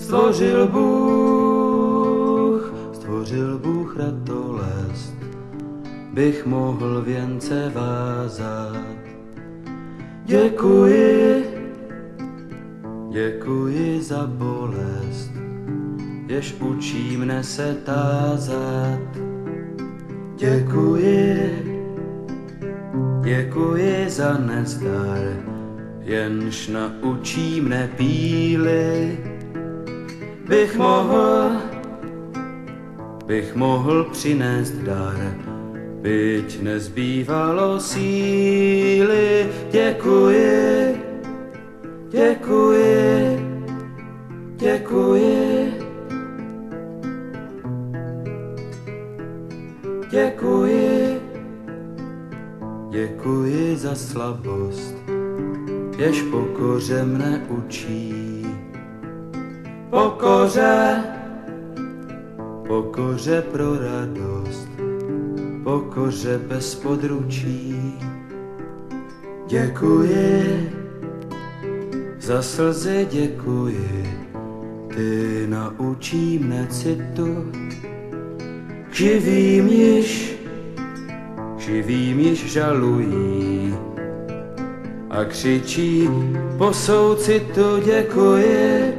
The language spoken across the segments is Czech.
Stvořil Bůh ratolest, bych mohl věnce vázat. Děkuji za bolest, jež učí mne se tázat. Děkuji za nezdar, jenž naučí mne píly. Bych mohl přinést dar, byť nezbývalo síly. Děkuji za slabost, jež pokoře mne učí. Pokoře pro radost, pokoře bez područí. Děkuji za slzy, děkuji, ty naučí mne citu. Živým již žalují a křičí po soucitu. Děkuji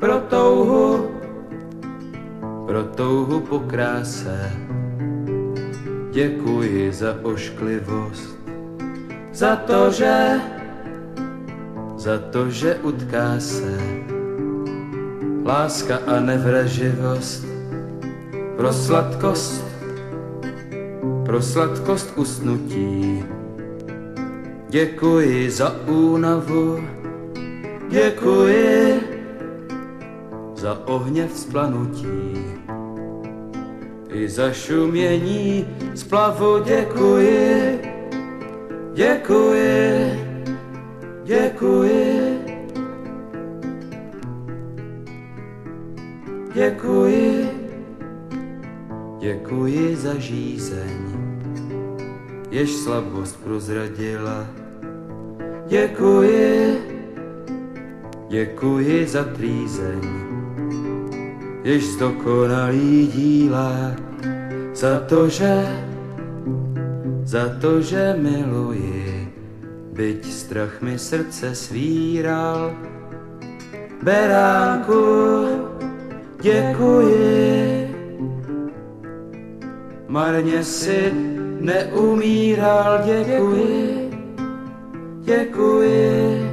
pro touhu po kráse. Děkuji za ošklivost, za to, že utká se láska a nevraživost. Pro sladkost usnutí. Děkuji za únavu, děkuji za ohněv vzplanutí i za šumění splavu. Děkuji za žízeň, jež slabost prozradila. Děkuji za trýzeň, jež zdokonalí díla. Za to, že miluji, byť strach mi srdce svíral. Beránku, děkuji, marně si neumíral. Děkuji.